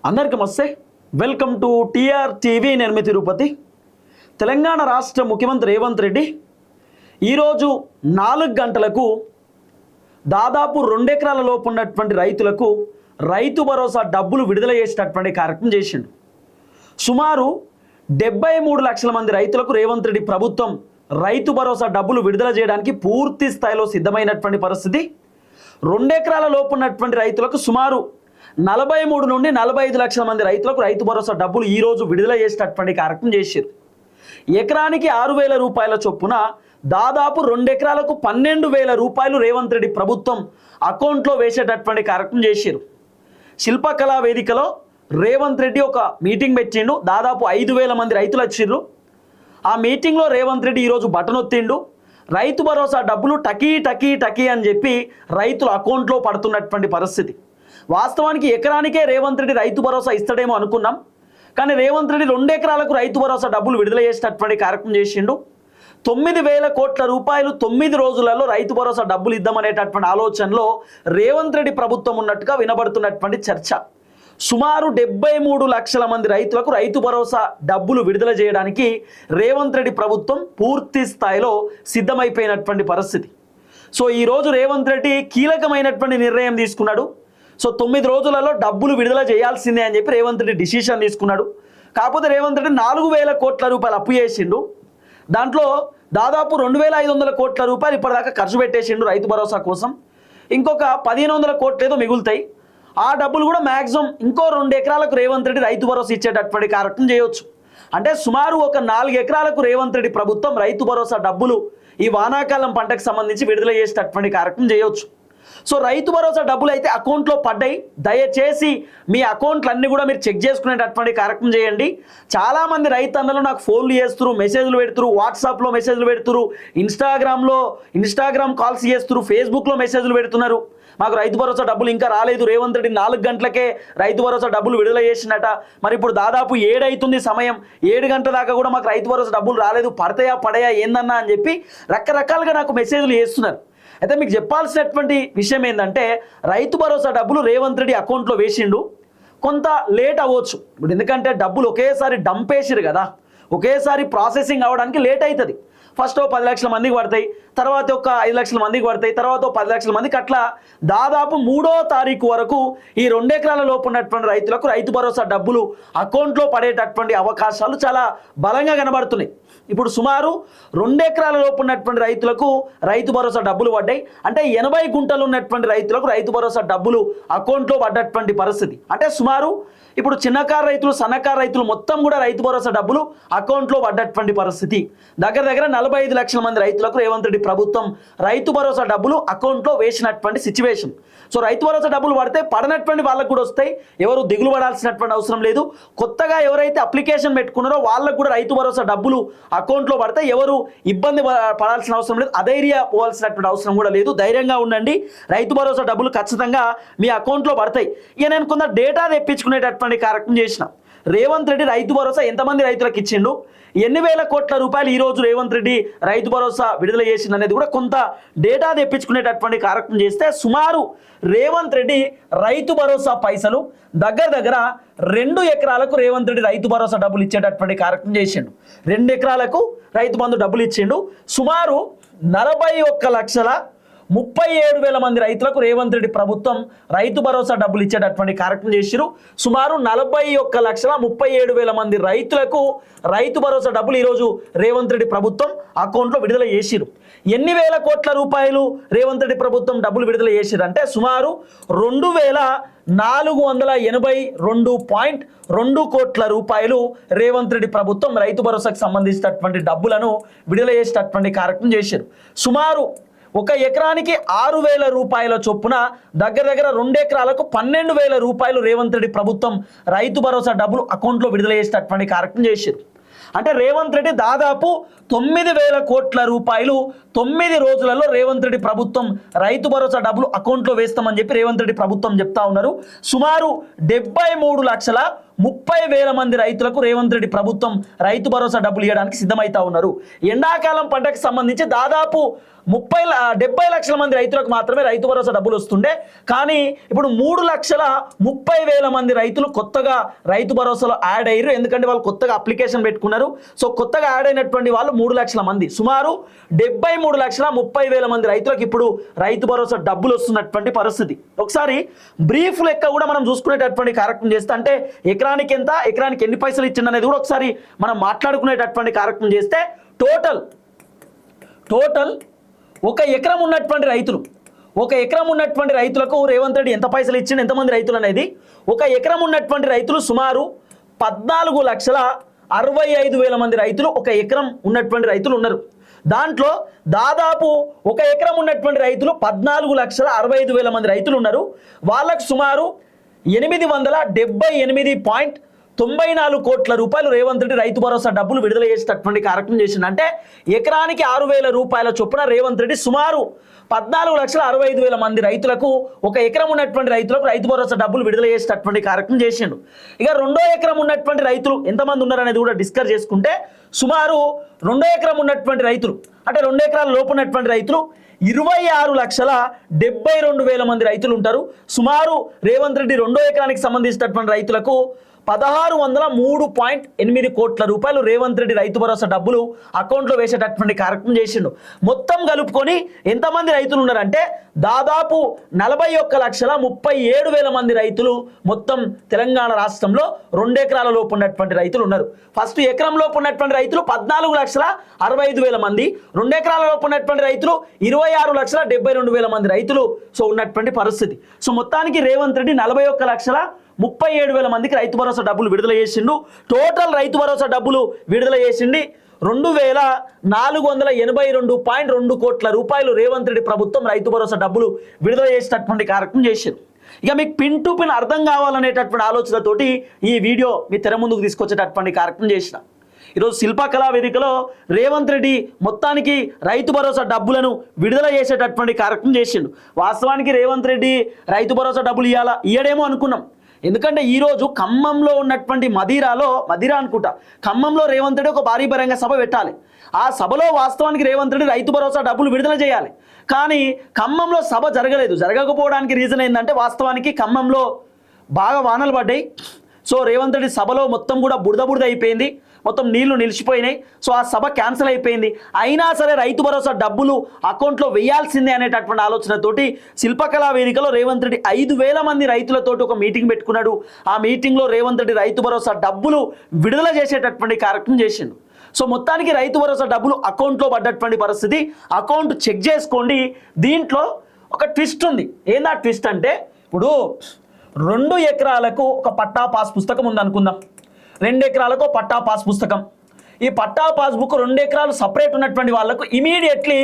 అందరికీ నమస్తే. Welcome to TR TV. నేను మీ తిరుపతి. తెలంగాణ రాష్ట్ర ముఖ్యమంత్రి రేవంత్ రెడ్డి ఈరోజు 4 గంటలకు దాదాపు 2 ఎకరాల లోపు ఉన్నటువంటి రైతులకు రైతు భరోసా డబ్బులు విడుదల చేసేటటువంటి కార్యక్రమం చేసిండు. సుమారు 73 లక్షల మంది రైతులకు రేవంత్ రెడ్డి ప్రభుత్వం రైతు భరోసా డబ్బులు విడుదల చేయడానికి పూర్తి స్థాయిలో సిద్ధమైనటువంటి పరిస్థితి. 2 ఎకరాల లోపు ఉన్నటువంటి రైతులకు సుమారు 43 నుండి 45 లక్షల మంది రైతులకు రైతు భరోసా డబ్బులు ఈరోజు విడుదల చేసేటటువంటి కార్యక్రమం చేశారు. ఎకరానికి 6,000 రూపాయల చొప్పున దాదాపు 2 ఎకరాలకు 12,000 రూపాయలు రేవంత్ రెడ్డి ప్రభుత్వం అకౌంట్లో వేసేటటువంటి కార్యక్రమం చేశారు. శిల్పకళా వేదికలో రేవంత్ రెడ్డి ఒక మీటింగ్ పెట్టిండు. దాదాపు 5,000 మంది రైతులు వచ్చిర్రు. ఆ మీటింగ్లో రేవంత్ రెడ్డి ఈరోజు బటన్ ఒత్తిండు. రైతు భరోసా డబ్బులు టకీ టకీ టకీ అని చెప్పి రైతుల అకౌంట్లో పడుతున్నటువంటి పరిస్థితి. వాస్తవానికి ఎకరానికే రేవంత్ రెడ్డి రైతు భరోసా ఇస్తాడేమో అనుకున్నాం. కానీ రేవంత్ రెడ్డి 2 ఎకరాలకు రైతు భరోసా డబ్బులు విడుదల చేసేటటువంటి కార్యక్రమం చేసిండు. 9,000 కోట్ల రూపాయలు 9 రోజులలో రైతు భరోసా డబ్బులు ఇద్దామనేటటువంటి ఆలోచనలో రేవంత్ రెడ్డి ప్రభుత్వం ఉన్నట్టుగా వినబడుతున్నటువంటి చర్చ. సుమారు 73 లక్షల మంది రైతులకు రైతు భరోసా డబ్బులు విడుదల చేయడానికి రేవంత్ రెడ్డి ప్రభుత్వం పూర్తి స్థాయిలో సిద్ధమైపోయినటువంటి పరిస్థితి. సో ఈరోజు రేవంత్ రెడ్డి కీలకమైనటువంటి నిర్ణయం తీసుకున్నాడు. సో 9 రోజులలో డబ్బులు విడుదల చేయాల్సిందే అని చెప్పి రేవంత్ రెడ్డి డిసిషన్ తీసుకున్నాడు. కాకపోతే రేవంత్ రెడ్డి 4,000 కోట్ల రూపాయలు అప్పు చేసిండు. దాంట్లో దాదాపు 2,500 కోట్ల రూపాయలు ఇప్పటిదాకా ఖర్చు పెట్టేసిండు రైతు భరోసా కోసం. ఇంకొక 1,500 కోట్లు ఏదో మిగులుతాయి. ఆ డబ్బులు కూడా మ్యాక్సిమం ఇంకో 2 ఎకరాలకు రేవంత్ రెడ్డి రైతు భరోసా ఇచ్చేటటువంటి కార్యక్రమం చేయవచ్చు. అంటే సుమారు ఒక 4 ఎకరాలకు రేవంత్ రెడ్డి ప్రభుత్వం రైతు భరోసా డబ్బులు ఈ వానాకాలం పంటకు సంబంధించి విడుదల చేసేటటువంటి కార్యక్రమం చేయవచ్చు. సో రైతు భరోసా డబ్బులు అయితే అకౌంట్లో పడ్డాయి. దయచేసి మీ అకౌంట్లు అన్నీ కూడా మీరు చెక్ చేసుకునేటటువంటి కార్యక్రమం చేయండి. చాలామంది రైతన్నలు నాకు ఫోన్లు చేస్తున్నారు, మెసేజ్లు పెడుతున్నారు, వాట్సాప్లో మెసేజ్లు పెడుతున్నారు, ఇన్స్టాగ్రామ్ కాల్స్ చేస్తున్నారు, ఫేస్బుక్లో మెసేజ్లు పెడుతున్నారు. మాకు రైతు భరోసా డబ్బులు ఇంకా రాలేదు, రేవంత్ రెడ్డి 4 గంటలకే రైతు భరోసా డబ్బులు విడుదల చేసినట, మరి ఇప్పుడు దాదాపు 7 అవుతుంది సమయం, 7 గంటల దాకా కూడా మాకు రైతు భరోసా డబ్బులు రాలేదు, పడతాయా ఏందన్నా అని చెప్పి రకరకాలుగా నాకు మెసేజ్లు చేస్తున్నారు. అయితే మీకు చెప్పాల్సినటువంటి విషయం ఏంటంటే రైతు భరోసా డబ్బులు రేవంత్ రెడ్డి అకౌంట్లో వేసిండు. కొంత లేట్ అవ్వచ్చు ఇప్పుడు, ఎందుకంటే డబ్బులు ఒకేసారి డంప్ వేసిరు కదా, ఒకేసారి ప్రాసెసింగ్ అవ్వడానికి లేట్ అవుతుంది. ఫస్ట్ 10 లక్షల మందికి పడతాయి, తర్వాత ఒక 5 లక్షల మందికి పడతాయి, తర్వాత 10 లక్షల మందికి, అట్లా దాదాపు 3వ తారీఖు వరకు ఈ 2 ఎకరాల లోపు ఉన్నటువంటి రైతులకు రైతు భరోసా డబ్బులు అకౌంట్లో పడేటటువంటి అవకాశాలు చాలా బలంగా కనబడుతున్నాయి. ఇప్పుడు సుమారు 2 ఎకరాల లోపు ఉన్నటువంటి రైతులకు రైతు భరోసా డబ్బులు పడ్డాయి. అంటే 80 గుంటలు ఉన్నటువంటి రైతులకు రైతు భరోసా డబ్బులు అకౌంట్లో పడ్డటువంటి పరిస్థితి. అంటే సుమారు ఇప్పుడు చిన్నకారు రైతులు, సన్నకారు రైతులు మొత్తం కూడా రైతు భరోసా డబ్బులు అకౌంట్లో పడ్డటువంటి పరిస్థితి. దగ్గర 45 లక్షల మంది రైతులకు రేవంత్ రెడ్డి ప్రభుత్వం రైతు భరోసా డబ్బులు అకౌంట్లో వేసినటువంటి సిచ్యువేషన్. సో రైతు భరోసా డబ్బులు పడితే పడనటువంటి వాళ్ళకు కూడా వస్తాయి. ఎవరు దిగులు పడాల్సినటువంటి అవసరం లేదు. కొత్తగా ఎవరైతే అప్లికేషన్ పెట్టుకున్నారో వాళ్ళకు కూడా రైతు భరోసా డబ్బులు అకౌంట్లో పడితే ఎవరు ఇబ్బంది పడాల్సిన అవసరం లేదు, అధైర్య పోవాల్సినటువంటి అవసరం కూడా లేదు. ధైర్యంగా ఉండండి, రైతు భరోసా డబ్బులు ఖచ్చితంగా మీ అకౌంట్లో పడతాయి. ఇక నేను కొంత డేటా తెప్పించుకునేటటువంటి కార్యక్రమం చేసిన. రేవంత్ రెడ్డి రైతు భరోసా ఎంతమంది రైతులకు ఇచ్చిండు, ఎన్ని వేల కోట్ల రూపాయలు ఈరోజు రేవంత్ రెడ్డి రైతు భరోసా విడుదల చేసింది అనేది కూడా కొంత డేటా తెప్పించుకునేటటువంటి కార్యక్రమం చేస్తే సుమారు రేవంత్ రెడ్డి రైతు భరోసా పైసలు దగ్గర 2 ఎకరాలకు రేవంత్ రెడ్డి రైతు భరోసా డబ్బులు ఇచ్చేటటువంటి కార్యక్రమం చేసిండు. 2 ఎకరాలకు రైతు బంధు డబ్బులు ఇచ్చిండు. సుమారు 41,37,000 మంది రైతులకు రేవంత్ రెడ్డి ప్రభుత్వం రైతు భరోసా డబ్బులు ఇచ్చేటటువంటి కార్యక్రమం చేసిరు. సుమారు 41,37,000 మంది రైతులకు రైతు భరోసా డబ్బులు ఈరోజు రేవంత్ రెడ్డి ప్రభుత్వం అకౌంట్లో విడుదల చేసిరు. ఎన్ని వేల కోట్ల రూపాయలు రేవంత్ రెడ్డి ప్రభుత్వం డబ్బులు విడుదల చేసిరు అంటే సుమారు 2,482.2 కోట్ల రూపాయలు రేవంత్ రెడ్డి ప్రభుత్వం రైతు భరోసాకు సంబంధించినటువంటి డబ్బులను విడుదల చేసేటటువంటి కార్యక్రమం చేశారు. సుమారు ఒక ఎకరానికి 6,000 రూపాయల చొప్పున దగ్గర 2 ఎకరాలకు 12,000 రూపాయలు రేవంత్ రెడ్డి ప్రభుత్వం రైతు భరోసా డబ్బులు అకౌంట్లో విడుదల చేసేటటువంటి కార్యక్రమం చేశారు. అంటే రేవంత్ రెడ్డి దాదాపు 9,000 కోట్ల రూపాయలు 9 రోజులలో రేవంత్ రెడ్డి ప్రభుత్వం రైతు భరోసా డబ్బులు అకౌంట్లో వేస్తామని చెప్పి రేవంత్ రెడ్డి ప్రభుత్వం చెప్తా ఉన్నారు. సుమారు 73,30,000 30,000 మంది రైతులకు రేవంత్ రెడ్డి ప్రభుత్వం రైతు భరోసా డబ్బులు ఇవ్వడానికి సిద్ధమవుతా ఉన్నారు. ఎండాకాలం పంటకు సంబంధించి దాదాపు 70 లక్షల మంది రైతులకు మాత్రమే రైతు భరోసా డబ్బులు వస్తుండే, కానీ ఇప్పుడు 3,30,000 మంది రైతులు కొత్తగా రైతు భరోసాలో యాడ్ అయ్యారు. ఎందుకంటే వాళ్ళు కొత్తగా అప్లికేషన్ పెట్టుకున్నారు. సో కొత్తగా యాడ్ అయినటువంటి వాళ్ళు 3 లక్షల మంది, సుమారు 73,30,000 మంది రైతులకు ఇప్పుడు రైతు భరోసా డబ్బులు వస్తున్నటువంటి పరిస్థితి. ఒకసారి బ్రీఫ్ లెక్క కూడా మనం చూసుకునేటటువంటి కార్యక్రమం చేస్తే, అంటే ఎకరానికి ఎంత, ఎకరానికి ఎన్ని పైసలు ఇచ్చింది అనేది కూడా ఒకసారి మనం మాట్లాడుకునేటటువంటి కార్యక్రమం చేస్తే, టోటల్ ఒక ఎకరం ఉన్నటువంటి రైతులకు రేవంత్ రెడ్డి ఎంత పైసలు ఇచ్చిండు, ఎంతమంది రైతులు అనేది, ఒక ఎకరం ఉన్నటువంటి రైతులు సుమారు 14,65,000 మంది రైతులు ఒక ఎకరం ఉన్నటువంటి రైతులు ఉన్నారు. దాంట్లో దాదాపు ఒక ఎకరం ఉన్నటువంటి రైతులు 14,65,000 మంది రైతులు ఉన్నారు. వాళ్ళకు సుమారు 878.94 కోట్ల రూపాయలు రేవంత్ రెడ్డి రైతు భరోసా డబ్బులు విడుదల చేసేటటువంటి కార్యక్రమం చేసింది. అంటే ఎకరానికి 6,000 రూపాయల చొప్పున రేవంత్ రెడ్డి సుమారు 14,65,000 మంది రైతులకు, ఒక ఎకరం ఉన్నటువంటి రైతులకు రైతు భరోసా డబ్బులు విడుదల చేసేటటువంటి కార్యక్రమం చేసిండు. ఇక 2వ ఎకరం ఉన్నటువంటి రైతులు ఎంతమంది ఉన్నారనేది కూడా డిస్కస్ చేసుకుంటే, సుమారు 2వ ఎకరం ఉన్నటువంటి రైతులు, అంటే 2 ఎకరాల లోపు ఉన్నటువంటి రైతులు 26,72,000 మంది రైతులు ఉంటారు. సుమారు రేవంత్ రెడ్డి 2వ ఎకరానికి సంబంధించినటువంటి రైతులకు 1,603.8 కోట్ల రూపాయలు రేవంత్ రెడ్డి రైతు భరోసా డబ్బులు అకౌంట్లో వేసేటటువంటి కార్యక్రమం చేసిండు. మొత్తం కలుపుకొని ఎంతమంది రైతులు ఉన్నారంటే దాదాపు 41,37,000 మంది రైతులు మొత్తం తెలంగాణ రాష్ట్రంలో 2 ఎకరాల లోపు ఉన్నటువంటి రైతులు ఉన్నారు. ఫస్ట్ ఎకరం లోపు ఉన్నటువంటి రైతులు 14,65,000 మంది, 2 ఎకరాల లోపు ఉన్నటువంటి రైతులు 26,72,000 మంది రైతులు సో ఉన్నటువంటి పరిస్థితి. సో మొత్తానికి రేవంత్ రెడ్డి 41,37,000 మందికి రైతు భరోసా డబ్బులు విడుదల చేసిండు. టోటల్ రైతు భరోసా డబ్బులు విడుదల చేసింది 2,482.2 కోట్ల రూపాయలు రేవంత్ రెడ్డి ప్రభుత్వం రైతు భరోసా డబ్బులు విడుదల చేసేటటువంటి కార్యక్రమం చేసింది. ఇక మీకు పిన్ టు పిన్ అర్థం కావాలనేటటువంటి ఆలోచనతోటి ఈ వీడియో మీ తెర ముందుకు తీసుకొచ్చేటటువంటి కార్యక్రమం చేసిన. ఈరోజు శిల్పకళా వేదికలో రేవంత్ రెడ్డి మొత్తానికి రైతు భరోసా డబ్బులను విడుదల చేసేటటువంటి కార్యక్రమం చేసిండు. వాస్తవానికి రేవంత్ రెడ్డి రైతు భరోసా డబ్బులు ఇయ్యడేమో అనుకున్నాం. ఎందుకంటే ఈరోజు ఖమ్మంలో ఉన్నటువంటి మదిరా అనుకుంటా, ఖమ్మంలో రేవంత్ రెడ్డి ఒక భారీ బహిరంగ సభ పెట్టాలి. ఆ సభలో వాస్తవానికి రేవంత్ రెడ్డి రైతు భరోసా డబ్బులు విడుదల చేయాలి. కానీ ఖమ్మంలో సభ జరగకపోవడానికి రీజన్ ఏంటంటే, వాస్తవానికి ఖమ్మంలో బాగా వానలు పడ్డాయి. సో రేవంత్ రెడ్డి సభలో మొత్తం కూడా బురద అయిపోయింది, మొత్తం నీళ్లు నిలిచిపోయినాయి. సో ఆ సభ క్యాన్సిల్ అయిపోయింది. అయినా సరే రైతు భరోసా డబ్బులు అకౌంట్లో వేయాల్సిందే అనేటటువంటి ఆలోచనతోటి శిల్పకళా వేదికలో రేవంత్ రెడ్డి 5,000 మంది రైతులతోటి ఒక మీటింగ్ పెట్టుకున్నాడు. ఆ మీటింగ్లో రేవంత్ రెడ్డి రైతు భరోసా డబ్బులు విడుదల చేసేటటువంటి కార్యక్రమం చేసిండు. సో మొత్తానికి రైతు భరోసా డబ్బులు అకౌంట్లో పడ్డటువంటి పరిస్థితి. అకౌంట్ చెక్ చేసుకోండి. దీంట్లో ఒక ట్విస్ట్ ఉంది. ఏందా ట్విస్ట్ అంటే, ఇప్పుడు 2 ఎకరాలకు ఒక పట్టా పాస్ పుస్తకం ఉంది అనుకుందాం, 2 ఎకరాలకు పట్టా పాస్ పుస్తకం. ఈ పట్టా పాస్బుక్ 2 ఎకరాలు సపరేట్ ఉన్నటువంటి వాళ్ళకు ఇమీడియట్లీ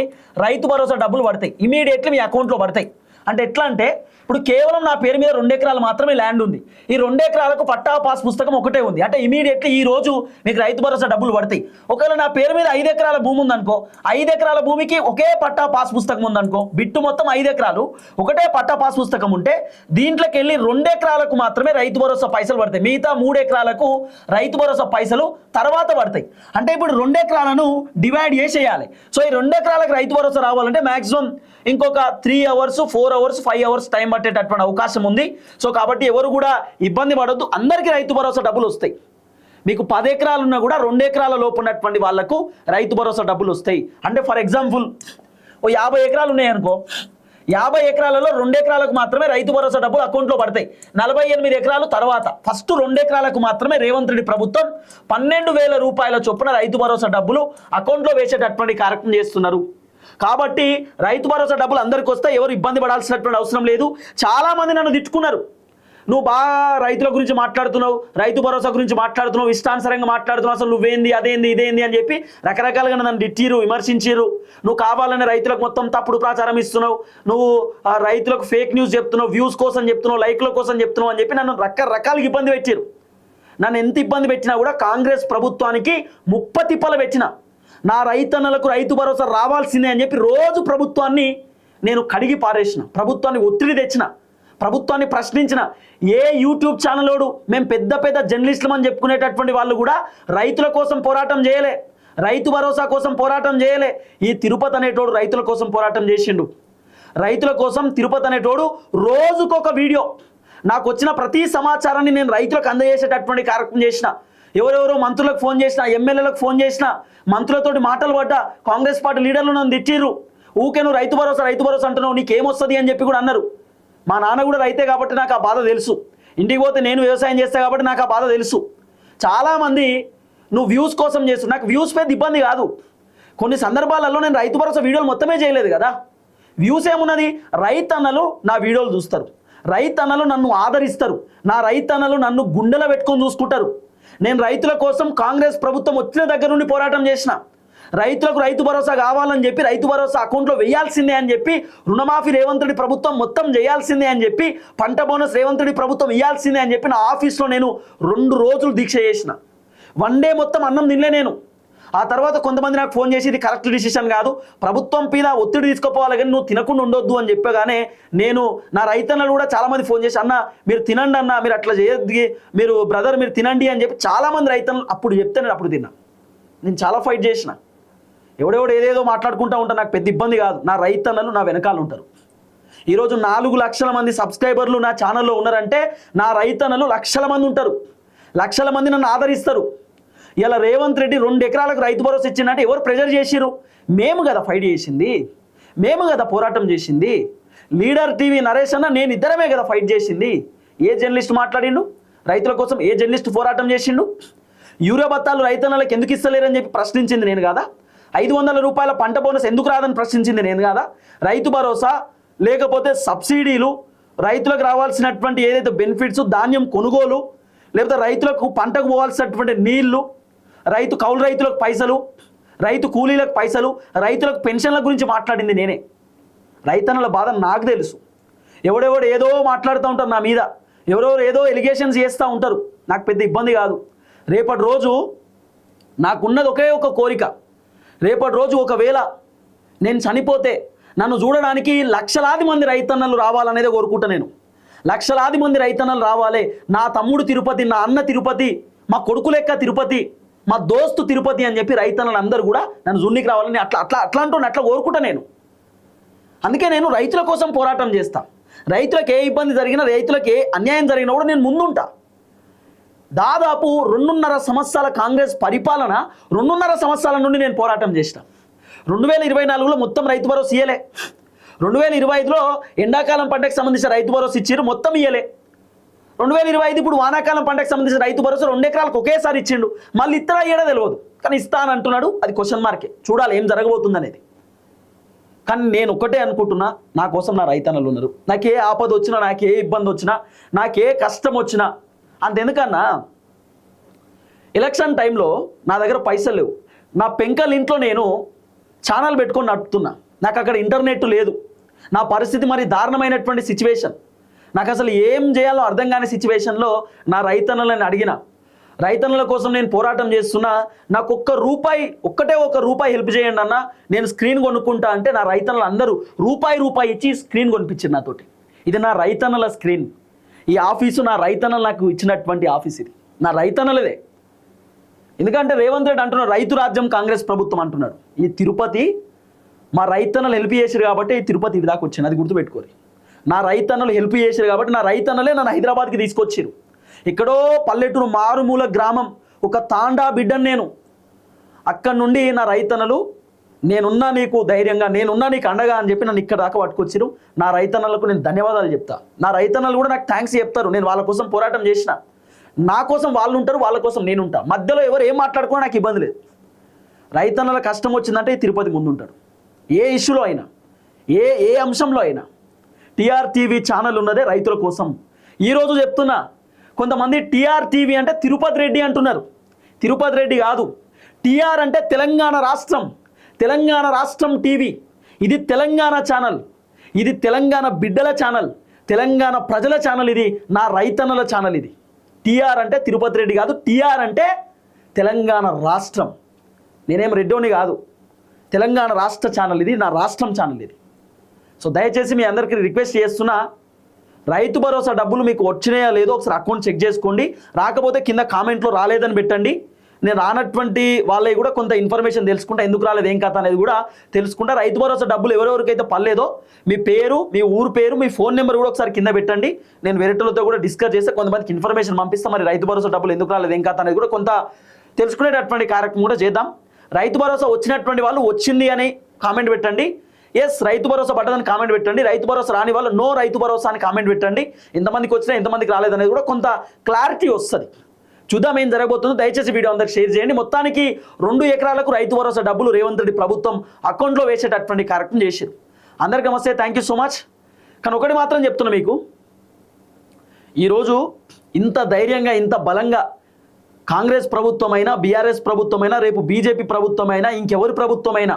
రైతు భరోసా డబ్బులు పడతాయి, ఇమీడియట్లీ మీ అకౌంట్లో పడతాయి. అంటే ఎట్లా అంటే, ఇప్పుడు కేవలం నా పేరు మీద 2 ఎకరాలు మాత్రమే ల్యాండ్ ఉంది, ఈ 2 ఎకరాలకు పట్టా పాస్ పుస్తకం ఒకటే ఉంది, అంటే ఇమీడియట్లీ ఈ రోజు మీకు రైతు భరోసా డబ్బులు పడతాయి. ఒకవేళ నా పేరు మీద 5 ఎకరాల భూమి ఉందనుకో, 5 ఎకరాల భూమికి ఒకే పట్టా పాస్ పుస్తకం ఉందనుకో, బిట్టు మొత్తం 5 ఎకరాలు ఒకటే పట్టా పాస్ పుస్తకం ఉంటే దీంట్లోకి వెళ్ళి 2 ఎకరాలకు మాత్రమే రైతు భరోసా పైసలు పడతాయి, మిగతా 3 ఎకరాలకు రైతు భరోసా పైసలు తర్వాత పడతాయి. అంటే ఇప్పుడు 2 ఎకరాలను డివైడ్ చేసేయాలి. సో ఈ 2 ఎకరాలకు రైతు భరోసా రావాలంటే మాక్సిమం ఇంకొక 3 అవర్స్ 4 అవర్స్ 5 అవర్స్ టైం పట్టేటటువంటి అవకాశం ఉంది. సో కాబట్టి ఎవరు కూడా ఇబ్బంది పడొద్దు, అందరికీ రైతు భరోసా డబ్బులు వస్తాయి. మీకు 10 ఎకరాలు ఉన్నా కూడా 2 ఎకరాల లోపు ఉన్నటువంటి వాళ్లకు రైతు భరోసా డబ్బులు వస్తాయి. అంటే ఫర్ ఎగ్జాంపుల్ ఓ 50 ఎకరాలు ఉన్నాయనుకో, 50 ఎకరాలలో 2 ఎకరాలకు మాత్రమే రైతు భరోసా డబ్బులు అకౌంట్లో పడతాయి. 48 ఎకరాలు తర్వాత ఫస్ట్ 2 ఎకరాలకు మాత్రమే రేవంత్ రెడ్డి ప్రభుత్వం 12,000 రూపాయల చొప్పున రైతు భరోసా డబ్బులు అకౌంట్లో వేసేటటువంటి కార్యక్రమం చేస్తున్నారు. కాబట్టి రైతు భరోసా డబ్బులు అందరికీ వస్తాయి, ఎవరు ఇబ్బంది పడాల్సినటువంటి అవసరం లేదు. చాలామంది నన్ను తిట్టుకున్నారు, నువ్వు బాగా రైతుల గురించి మాట్లాడుతున్నావు, రైతు భరోసా గురించి మాట్లాడుతున్నావు, ఇష్టానుసారంగా మాట్లాడుతున్నావు, అసలు నువ్వేంది అదేంది ఇదేంది అని చెప్పి రకరకాలుగా నన్ను తిట్టిరు, విమర్శించారు. నువ్వు కావాలని రైతులకు మొత్తం తప్పుడు ప్రచారం ఇస్తున్నావు, నువ్వు రైతులకు ఫేక్ న్యూస్ చెప్తున్నావు, వ్యూస్ కోసం చెప్తున్నావు, లైక్ల కోసం చెప్తున్నావు అని చెప్పి నన్ను రకరకాలుగా ఇబ్బంది పెట్టారు. నన్ను ఎంత ఇబ్బంది పెట్టినా కూడా కాంగ్రెస్ ప్రభుత్వానికి ముప్పతిప్పలు పెట్టిన, నా రైతన్నలకు రైతు భరోసా రావాల్సిందే అని చెప్పి రోజు ప్రభుత్వాన్ని నేను కడిగి పారేసిన, ప్రభుత్వాన్ని ఒత్తిడి తెచ్చిన, ప్రభుత్వాన్ని ప్రశ్నించిన ఏ యూట్యూబ్ ఛానలోడు మేము పెద్ద పెద్ద జర్నలిస్టులమని చెప్పుకునేటటువంటి వాళ్ళు కూడా రైతుల కోసం పోరాటం చేయలే, రైతు భరోసా కోసం పోరాటం చేయలే. ఈ తిరుపతి అనేటోడు రైతుల కోసం పోరాటం చేసిండు. రైతుల కోసం తిరుపతి అనేటోడు రోజుకొక వీడియో, నాకు వచ్చిన ప్రతి సమాచారాన్ని నేను రైతులకు అందజేసేటటువంటి కార్యక్రమం చేసిన. ఎవరెవరో మంత్రులకు ఫోన్ చేసిన, ఎమ్మెల్యేలకు ఫోన్ చేసిన, మంత్రులతోటి మాటలు పడ్డా. కాంగ్రెస్ పార్టీ లీడర్లు నన్ను తిట్టిర్రు, ఊకే నువ్వు రైతు భరోసా అంటున్నావు, నీకేమొస్తుంది అని చెప్పి కూడా అన్నారు. మా నాన్న కూడా రైతే కాబట్టి నాకు ఆ బాధ తెలుసు. ఇంటికి పోతే నేను వ్యవసాయం చేస్తా కాబట్టి నాకు ఆ బాధ తెలుసు. చాలామంది నువ్వు వ్యూస్ కోసం చేస్తు, నాకు వ్యూస్ పెద్ద ఇబ్బంది కాదు. కొన్ని సందర్భాలలో నేను రైతు భరోసా వీడియోలు మొత్తమే చేయలేదు కదా. వ్యూస్ ఏమున్నది, రైతన్నలు నా వీడియోలు చూస్తారు, రైతన్నలు నన్ను ఆదరిస్తారు, నా రైతన్నలు నన్ను గుండెలో పెట్టుకొని చూసుకుంటారు. నేను రైతుల కోసం కాంగ్రెస్ ప్రభుత్వం వచ్చిన దగ్గర నుండి పోరాటం చేసిన. రైతులకు రైతు భరోసా కావాలని చెప్పి, రైతు భరోసా అకౌంట్లో వేయాల్సిందే అని చెప్పి, రుణమాఫీ రేవంత్ రెడ్డి ప్రభుత్వం మొత్తం చేయాల్సిందే అని చెప్పి, పంట బోనస్ రేవంత్ రెడ్డి ప్రభుత్వం ఇవ్వాల్సిందే అని చెప్పి నా ఆఫీస్లో నేను 2 రోజులు దీక్ష చేసిన. 1 డే మొత్తం అన్నం తినలే నేను. ఆ తర్వాత కొంతమంది నాకు ఫోన్ చేసి ఇది కరెక్ట్ డిసిషన్ కాదు, ప్రభుత్వం మీద ఒత్తిడి తీసుకుపోవాలి కానీ నువ్వు తినకుండా ఉండొద్దు అని చెప్పగానే నేను నా రైతన్నలు కూడా చాలామంది ఫోన్ చేసి అన్న మీరు తినండి అన్న, మీరు అట్లా చేయొద్దు, మీరు బ్రదర్ మీరు తినండి అని చెప్పి చాలామంది రైతన్నలు అప్పుడు చెప్తే నేను అప్పుడు తిన్నా. నేను చాలా ఫైట్ చేసిన. ఎవడెవడు ఏదేదో మాట్లాడుకుంటూ ఉంటా, నాకు పెద్ద ఇబ్బంది కాదు. నా రైతన్నలు నా వెనకాల ఉంటారు. ఈరోజు 4 లక్షల మంది సబ్స్క్రైబర్లు నా ఛానల్లో ఉన్నారంటే నా రైతన్నలు లక్షల మంది ఉంటారు, లక్షల మంది నన్ను ఆదరిస్తారు. ఇలా రేవంత్ రెడ్డి 2 ఎకరాలకు రైతు భరోసా ఇచ్చిందంటే ఎవరు ప్రెజర్ చేసిరు? మేము కదా ఫైట్ చేసింది, మేము కదా పోరాటం చేసింది. లీడర్ టీవీ నరేష్ అన్న నేను ఇద్దరమే కదా ఫైట్ చేసింది. ఏ జర్నలిస్ట్ మాట్లాడిండు రైతుల కోసం? ఏ జర్నలిస్ట్ పోరాటం చేసిండు? యూరియా బత్తాలు రైతన్నలకు ఎందుకు ఇస్తలేరని చెప్పి ప్రశ్నించింది నేను కాదా? 500 రూపాయల పంట బోనస్ ఎందుకు రాదని ప్రశ్నించింది నేను కాదా? రైతు భరోసా లేకపోతే సబ్సిడీలు, రైతులకు రావాల్సినటువంటి ఏదైతే బెనిఫిట్స్, ధాన్యం కొనుగోలు, లేకపోతే రైతులకు పంటకు పోవాల్సినటువంటి నీళ్లు, కౌలు రైతులకు పైసలు, రైతు కూలీలకు పైసలు, రైతులకు పెన్షన్ల గురించి మాట్లాడింది నేనే. రైతన్నల బాధ నాకు తెలుసు. ఎవడెవడు ఏదో మాట్లాడుతూ ఉంటారు నా మీద, ఎవరెవరు ఏదో ఎలిగేషన్స్ చేస్తూ ఉంటారు, నాకు పెద్ద ఇబ్బంది కాదు. రేపటి రోజు నాకున్నది ఒకే ఒక కోరిక, రేపటి రోజు ఒకవేళ నేను చనిపోతే నన్ను చూడడానికి లక్షలాది మంది రైతన్నలు రావాలనేదే కోరుకుంటా నేను. లక్షలాది మంది రైతన్నలు రావాలి. నా తమ్ముడు తిరుపతి, నా అన్న తిరుపతి, మా కొడుకు లెక్క తిరుపతి, మా దోస్తు తిరుపతి అని చెప్పి రైతన్నలు అందరూ కూడా నన్ను జున్నికి రావాలని అట్లా కోరుకుంటా నేను. అందుకే నేను రైతుల కోసం పోరాటం చేస్తా. రైతులకు ఏ ఇబ్బంది జరిగినా, రైతులకు ఏ అన్యాయం జరిగినా కూడా నేను ముందుంటా. దాదాపు 2.5 సంవత్సరాల కాంగ్రెస్ పరిపాలన, 2.5 సంవత్సరాల నుండి నేను పోరాటం చేసిన. 2024లో మొత్తం రైతు భరోసా ఇయ్యలే. 2025లో ఎండాకాలం పంటకు సంబంధించిన రైతు భరోసా ఇచ్చారు, మొత్తం ఇయ్యలే. 2025 ఇప్పుడు వానాకాలం పంటకు సంబంధించిన రైతు భరోసా 2 ఎకరాలకు ఒకేసారి ఇచ్చిండు. మళ్ళీ ఇతర ఏడా తెలియదు, కానీ ఇస్తానంటున్నాడు. అది క్వశ్చన్ మార్కే, చూడాలి ఏం జరగబోతుంది అనేది. కానీ నేను ఒక్కటే అనుకుంటున్నా, నా కోసం నా రైతన్నలు ఉన్నారు. నాకు ఏ ఆపద వచ్చినా, నాకు ఏ ఇబ్బంది వచ్చినా, నాకే కష్టం వచ్చినా, అంతెందుకన్నా ఎలక్షన్ టైంలో నా దగ్గర పైసలు లేవు. నా పెంకల్ ఇంట్లో నేను ఛానల్ పెట్టుకొని నడుపుతున్నా. నాకు అక్కడ ఇంటర్నెట్ లేదు. నా పరిస్థితి మరి దారుణమైనటువంటి సిచ్యువేషన్. నాకు అసలు ఏం చేయాలో అర్థం కాని సిచ్యువేషన్లో నా రైతన్నలను అడిగిన. రైతన్నల కోసం నేను పోరాటం చేస్తున్నా, నాకు ఒక్కటే ఒక రూపాయి హెల్ప్ చేయండి అన్న, నేను స్క్రీన్ కొనుక్కుంటా అంటే నా రైతన్నలు అందరూ రూపాయి ఇచ్చి స్క్రీన్ కొనిపించారు నాతోటి. ఇది నా రైతన్నల స్క్రీన్. ఈ ఆఫీసు నా రైతన్నలు నాకు ఇచ్చినటువంటి ఆఫీస్, ఇది నా రైతన్నలదే. ఎందుకంటే రేవంత్ రెడ్డి అంటున్నాడు రైతు రాజ్యం కాంగ్రెస్ ప్రభుత్వం అంటున్నాడు. ఈ తిరుపతి మా రైతన్నలు హెల్ప్ చేశారు కాబట్టి ఈ తిరుపతి ఇది దాకా వచ్చింది, అది గుర్తుపెట్టుకోరు. నా రైతన్నలు హెల్ప్ చేశారు కాబట్టి నా రైతన్నలే నన్ను హైదరాబాద్కి తీసుకొచ్చారు. ఎక్కడో పల్లెటూరు మారుమూల గ్రామం, ఒక తాండా బిడ్డను నేను. అక్కడి నుండి నా రైతన్నలు నేనున్నా నీకు ధైర్యంగా, నేనున్నా నీకు అండగా అని చెప్పి నన్ను ఇక్కడ దాకా పట్టుకొచ్చారు. నా రైతన్నలకు నేను ధన్యవాదాలు చెప్తా. నా రైతన్నలు కూడా నాకు థ్యాంక్స్ చెప్తారు. నేను వాళ్ళ కోసం పోరాటం చేసిన. నా కోసం వాళ్ళు ఉంటారు, వాళ్ళ కోసం నేను ఉంటా. మధ్యలో ఎవరు ఏం మాట్లాడుకున్నా నాకు ఇబ్బంది లేదు. రైతన్నల కష్టం వచ్చిందంటే ఈ తిరుపతి ముందుంటాడు. ఏ ఇష్యూలో అయినా, ఏ అంశంలో అయినా. టీఆర్ టీవీ ఛానల్ ఉన్నదే రైతుల కోసం. ఈరోజు చెప్తున్నా, కొంతమంది టీఆర్ టీవీ అంటే తిరుపతి రెడ్డి అంటున్నారు. తిరుపతి రెడ్డి కాదు, టీఆర్ అంటే తెలంగాణ రాష్ట్రం. తెలంగాణ రాష్ట్రం టీవీ. ఇది తెలంగాణ ఛానల్, ఇది తెలంగాణ బిడ్డల ఛానల్, తెలంగాణ ప్రజల ఛానల్, ఇది నా రైతన్నల ఛానల్. ఇది టీఆర్ అంటే తిరుపతి రెడ్డి కాదు, టీఆర్ అంటే తెలంగాణ రాష్ట్రం. నేనేం రెడ్డోని కాదు, తెలంగాణ రాష్ట్ర ఛానల్ ఇది, నా రాష్ట్రం ఛానల్ ఇది. సో దయచేసి మీ అందరికీ రిక్వెస్ట్ చేస్తున్నా, రైతు భరోసా డబ్బులు మీకు వచ్చినాయా లేదో ఒకసారి అకౌంట్ చెక్ చేసుకోండి. రాకపోతే కింద కామెంట్లో రాలేదని పెట్టండి. నేను రానటువంటి వాళ్ళవి కూడా కొంత ఇన్ఫర్మేషన్ తెలుసుకుంటా, ఎందుకు రాలేదు ఏం కథ అనేది కూడా తెలుసుకుంటా. రైతు భరోసా డబ్బులు ఎవరెవరికైతే పర్లేదో మీ పేరు, మీ ఊరు పేరు, మీ ఫోన్ నెంబర్ కూడా ఒకసారి కింద పెట్టండి. నేను వేరేటోళ్ళతో కూడా డిస్కస్ చేస్తే కొంతమందికి ఇన్ఫర్మేషన్ పంపిస్తాం. మరి రైతు భరోసా డబ్బులు ఎందుకు రాలేదు ఏం కథ అనేది కూడా కొంత తెలుసుకునేటటువంటి కార్యక్రమం కూడా చేద్దాం. రైతు భరోసా వచ్చినటువంటి వాళ్ళు వచ్చింది అని కామెంట్ పెట్టండి. ఎస్ రైతు భరోసా పడ్డదని కామెంట్ పెట్టండి. రైతు భరోసా రాని వాళ్ళు నో రైతు భరోసా అని కామెంట్ పెట్టండి. ఎంతమందికి వచ్చినా ఎంతమందికి రాలేదనేది కూడా కొంత క్లారిటీ వస్తుంది. చూద్దాం ఏం జరగబోతుందో. దయచేసి వీడియో అందరికి షేర్ చేయండి. మొత్తానికి 2 ఎకరాలకు రైతు భరోసా డబ్బులు రేవంత్ రెడ్డి ప్రభుత్వం అకౌంట్లో వేసేటటువంటి కార్యక్రమం చేశారు. అందరికీ నమస్తే, థ్యాంక్ యూ సో మచ్. కానీ ఒకటి మాత్రం చెప్తున్నా మీకు, ఈరోజు ఇంత ధైర్యంగా ఇంత బలంగా కాంగ్రెస్ ప్రభుత్వమైనా, బీఆర్ఎస్ ప్రభుత్వమైనా, రేపు బీజేపీ ప్రభుత్వమైనా, ఇంకెవరి ప్రభుత్వమైనా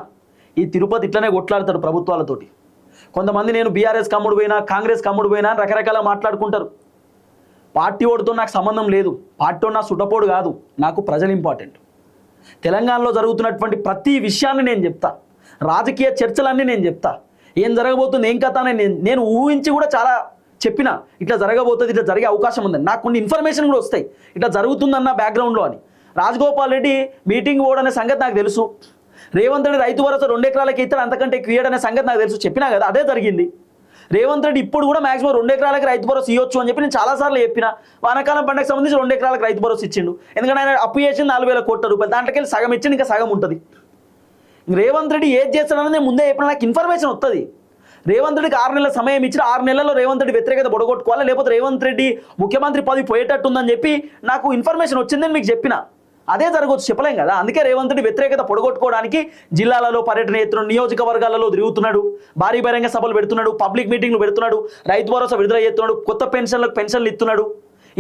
ఈ తిరుపతి ఇట్లనే కొట్లాడతాడు ప్రభుత్వాలతోటి. కొంతమంది నేను బీఆర్ఎస్ కమ్ముడు పోయినా, కాంగ్రెస్ కమ్ముడు పోయినా రకరకాల మాట్లాడుకుంటారు. పార్టీ ఓడితో నాకు సంబంధం లేదు. పార్టీ నా సుటపోడు కాదు, నాకు ప్రజలు ఇంపార్టెంట్. తెలంగాణలో జరుగుతున్నటువంటి ప్రతి విషయాన్ని నేను చెప్తా. రాజకీయ చర్చలన్నీ నేను చెప్తా. ఏం జరగబోతుంది ఏం కథ అని నేను ఊహించి కూడా చాలా చెప్పిన. ఇట్లా జరగబోతుంది, ఇట్లా జరిగే అవకాశం ఉందని నాకు కొన్ని ఇన్ఫర్మేషన్ కూడా వస్తాయి, ఇట్లా జరుగుతుందన్న బ్యాక్గ్రౌండ్లో అని. రాజగోపాల్ రెడ్డి మీటింగ్ పోవడనే సంగతి నాకు తెలుసు. రేవంత్ రెడ్డి రైతు భరోసా 2 ఎకరాలకి ఇస్తాడు, అంతకంటే ఎక్కువ ఇయ్యడనే సంగతి నాకు తెలుసు. చెప్పినా కదా, అదే జరిగింది. రేవంత్ రెడ్డి ఇప్పుడు కూడా మాక్సిమం 2 ఎకరాలకి రైతు భరోసా ఇవ్వచ్చు అని చెప్పి నేను చాలాసార్లు చెప్పిన. వానాకాలం పంటకు సంబంధించి 2 ఎకరాలకు రైతు భరోసా ఇచ్చిండు. ఎందుకంటే ఆయన అప్పు చేసింది 4,000 కోట్ల రూపాయలు. దాంట్లోకి సగం ఇచ్చింది, ఇంకా సగం ఉంటుంది. రేవంత్ రెడ్డి ఏది చేస్తాడని నేను ముందే చెప్పిన, నాకు ఇన్ఫర్మేషన్ వస్తుంది. రేవంత్ రెడ్డికి 6 నెలల సమయం ఇచ్చిన 6 నెలల్లో రేవంత్ రెడ్డి వ్యతిరేకత పొడగొట్టుకోవాలి, లేకపోతే రేవంత్ రెడ్డి ముఖ్యమంత్రి పదవి పోయేటట్టుందని చెప్పి నాకు ఇన్ఫర్మేషన్ వచ్చిందని మీకు చెప్పిన. అదే జరగవచ్చు, చెప్పలేం కదా. అందుకే రేవంత్ రెడ్డి వ్యతిరేకత పొడగొట్టుకోవడానికి జిల్లాలలో పర్యటన చేస్తున్నాడు, నియోజకవర్గాలలో తిరుగుతున్నాడు, భారీ బహిరంగ సభలు పెడుతున్నాడు, పబ్లిక్ మీటింగ్లు పెడుతున్నాడు, రైతు భరోసా విడుదల చేస్తున్నాడు, కొత్త పెన్షన్లు ఇస్తున్నాడు,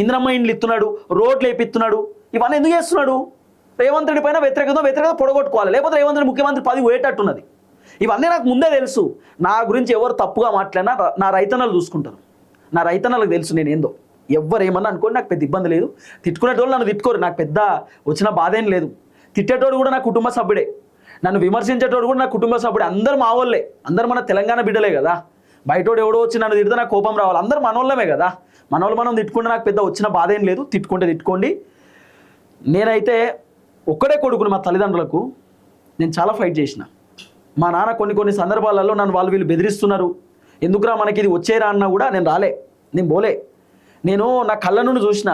ఇంద్రమ్మ ఇండ్లు ఇస్తున్నాడు, రోడ్లు వేపిస్తున్నాడు. ఇవన్నీ ఎందుకు చేస్తున్నాడు? రేవంత్ రెడ్డి పైన వ్యతిరేకత పొడగొట్టుకోవాలి, లేకపోతే రేవంత్ రెడ్డి ముఖ్యమంత్రి పదవి పోయేటట్టున్నది. ఇవన్నీ నాకు ముందే తెలుసు. నా గురించి ఎవరు తప్పుగా మాట్లాడినా నా రైతన్నలు చూసుకుంటారు. నా రైతన్నలకు తెలుసు నేను ఏందో. ఎవరేమన్నా అనుకోండి, నాకు పెద్ద ఇబ్బంది లేదు. తిట్టుకునేటోళ్ళు నన్ను తిట్టుకోరు, నాకు పెద్ద వచ్చిన బాధ ఏం లేదు. తిట్టేటోడు కూడా నా కుటుంబ సభ్యుడే, నన్ను విమర్శించేటోడు కూడా నా కుటుంబ సభ్యుడే. అందరు మా వాళ్ళే, అందరు మన తెలంగాణ బిడ్డలే కదా. బయటోడు ఎవడో వచ్చి నన్ను తిడితే నాకు కోపం రావాలి. అందరు మనోళ్ళమే కదా. మనోళ్ళు మనం తిట్టుకుంటే నాకు పెద్ద వచ్చిన బాధ ఏం లేదు. తిట్టుకుంటే తిట్టుకోండి. నేనైతే ఒక్కడే కొడుకుని మా తల్లిదండ్రులకు నేను చాలా ఫైట్ చేసిన. మా నాన్న కొన్ని సందర్భాలలో నన్ను వీళ్ళు బెదిరిస్తున్నారు, ఎందుకురా మనకి ఇది వచ్చేరా అన్నా కూడా నేను రాలే, నేను పోలే. నేను నా కళ్ళ నుండి చూసిన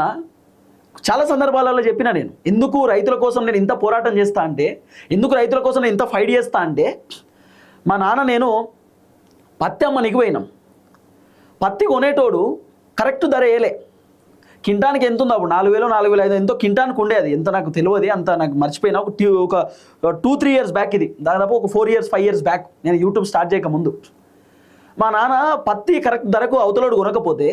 చాలా సందర్భాలలో చెప్పిన, నేను ఎందుకు రైతుల కోసం నేను ఇంత పోరాటం చేస్తా అంటే, ఎందుకు రైతుల కోసం నేను ఇంత ఫైట్ చేస్తా అంటే, మా నాన్న నేను పత్తి అమ్మనికి పోయినాం. పత్తి కొనేటోడు కరెక్ట్ ధర వేయలే. కింటానికి ఎంత ఉంది అప్పుడు, 4,000 4,500 ఎంతో కింటానికి ఉండేది. ఎంత నాకు తెలియదు, అంత నాకు మర్చిపోయినా. ఒక 2-3 ఇయర్స్ బ్యాక్, ఇది దాదాపు ఒక 4 years 5 years బ్యాక్, నేను యూట్యూబ్ స్టార్ట్ చేయక ముందు. మా నాన్న పత్తి కరెక్ట్ ధరకు అవతలోడు కొనకపోతే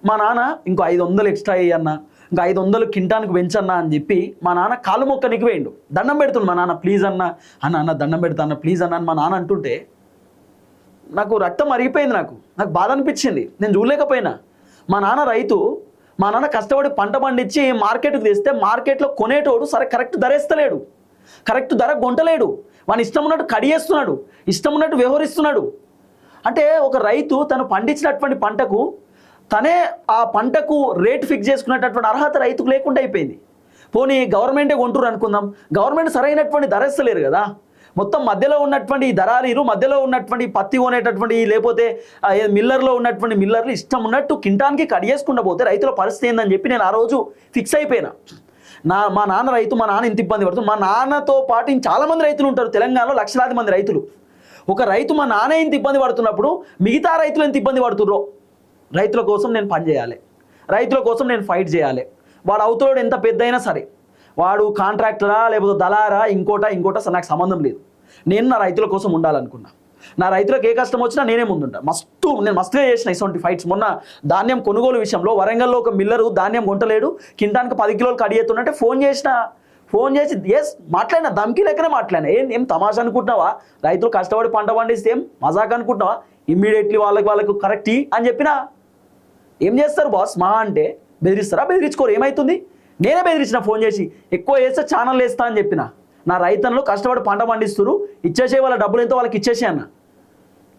మా నాన్న ఇంకో 500 ఎక్స్ట్రా అయ్యన్న, ఇంకా 500 కింటానికి పెంచన్నా అని చెప్పి మా నాన్న కాలు మొక్కనికి వేయండు. దండం పెడుతుంది మా నాన్న, ప్లీజ్ అన్న దండం పెడతా అన్న, ప్లీజ్ అన్న అని మా నాన్న అంటుంటే నాకు రక్తం అరిగిపోయింది. నాకు బాధ అనిపించింది, నేను చూడలేకపోయినా. మా నాన్న రైతు, మా నాన్న కష్టపడి పంట పండించి మార్కెట్కి తెస్తే మార్కెట్లో కొనేటోడు సరే కరెక్ట్ ధర ఇస్తలేడు, కరెక్ట్ ధర కొంటలేడు, వాని ఇష్టం ఉన్నట్టు కడిగేస్తున్నాడు, ఇష్టం ఉన్నట్టు వ్యవహరిస్తున్నాడు. అంటే ఒక రైతు తను పండించినటువంటి పంటకు తనే ఆ పంటకు రేట్ ఫిక్స్ చేసుకునేటటువంటి అర్హత రైతుకు లేకుండా అయిపోయింది. పోనీ గవర్నమెంటే కొంటురు అనుకుందాం, గవర్నమెంట్ సరైనటువంటి ధర ఇస్తలేరు కదా. మొత్తం మధ్యలో ఉన్నటువంటి దళారీలు, మధ్యలో ఉన్నటువంటి పత్తి కొనేటటువంటి, లేకపోతే మిల్లర్లో ఉన్నటువంటి మిల్లర్లు ఇష్టం ఉన్నట్టు కింటానికి కడిగేసుకుండా పోతే రైతుల పరిస్థితి ఏందని చెప్పి నేను ఆ రోజు ఫిక్స్ అయిపోయినా. మా నాన్న రైతు, మా నాన్న ఇంత ఇబ్బంది పడుతుంది. మా నాన్నతో పాటు చాలామంది రైతులు ఉంటారు తెలంగాణలో, లక్షలాది మంది రైతులు. ఒక రైతు మా నాన్న ఇంత ఇబ్బంది పడుతున్నప్పుడు మిగతా రైతులు ఎంత ఇబ్బంది పడుతుర్రో. రైతుల కోసం నేను పని చేయాలి, రైతుల కోసం నేను ఫైట్ చేయాలి. వాడు అవతలోడు ఎంత పెద్ద అయినా సరే, వాడు కాంట్రాక్టరా లేకపోతే దళారా ఇంకోట నాకు సంబంధం లేదు. నేను నా రైతుల కోసం ఉండాలనుకున్నా. నా రైతులకు ఏ కష్టం వచ్చినా నేనే ముందుంటా. నేను మస్తుగా చేసిన ఇటువంటి ఫైట్స్. మొన్న ధాన్యం కొనుగోలు విషయంలో వరంగల్లో ఒక మిల్లరు ధాన్యం కొంటలేడు, కింటానికి 10 కిలోలు కడిగేస్తున్నట్టే ఫోన్ చేసి మాట్లాడినా, దమ్కి లెక్కనే మాట్లాడినా. ఏం తమాషా అనుకుంటున్నావా? రైతులు కష్టపడి పంట పండిస్తే ఏం మజాక్ అనుకుంటున్నావా? ఇమ్మీడియట్లీ వాళ్ళకు కరెక్ట్ అని చెప్పినా. ఏం చేస్తారు బాస్? మహా అంటే బెదిరిస్తారా? బెదిరించుకోరు. ఏమవుతుంది? నేనే బెదిరించిన ఫోన్ చేసి, ఎక్కువ వేస్తే ఛానల్ వేస్తా అని చెప్పిన. నా రైతన్లు కష్టపడి పంట పండిస్తున్నారు, ఇచ్చేసే వాళ్ళ డబ్బులు ఎంతో వాళ్ళకి ఇచ్చేసే అన్న.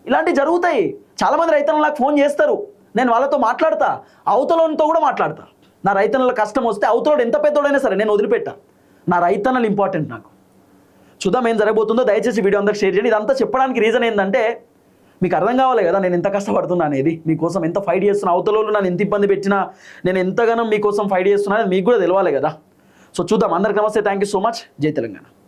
ఇలాంటివి జరుగుతాయి. చాలామంది రైతన్లు నాకు ఫోన్ చేస్తారు, నేను వాళ్ళతో మాట్లాడతా, అవతలతో కూడా మాట్లాడతా. నా రైతన్నల కష్టం వస్తే అవతలోడు ఎంత పెద్దోడైనా సరే నేను వదిలిపెట్టా. నా రైతన్నలు ఇంపార్టెంట్ నాకు. చూద్దాం ఏం జరగబోతుందో. దయచేసి వీడియో అందరికి షేర్ చేయండి. ఇదంతా చెప్పడానికి రీజన్ ఏంటంటే మీకు అర్థం కావాలి కదా నేను ఎంత కష్టపడుతున్నా అనేది, మీకోసం ఎంత ఫైట్ చేస్తున్నా, అవతలలో నన్ను ఎంత ఇబ్బంది పెట్టినా నేను ఎంతగానో మీకోసం ఫైట్ చేస్తున్నా అనేది మీకు కూడా తెలవాలి కదా. సో చూద్దాం. అందరికి నమస్తే, థ్యాంక్ యూ సో మచ్. జై తెలంగాణ.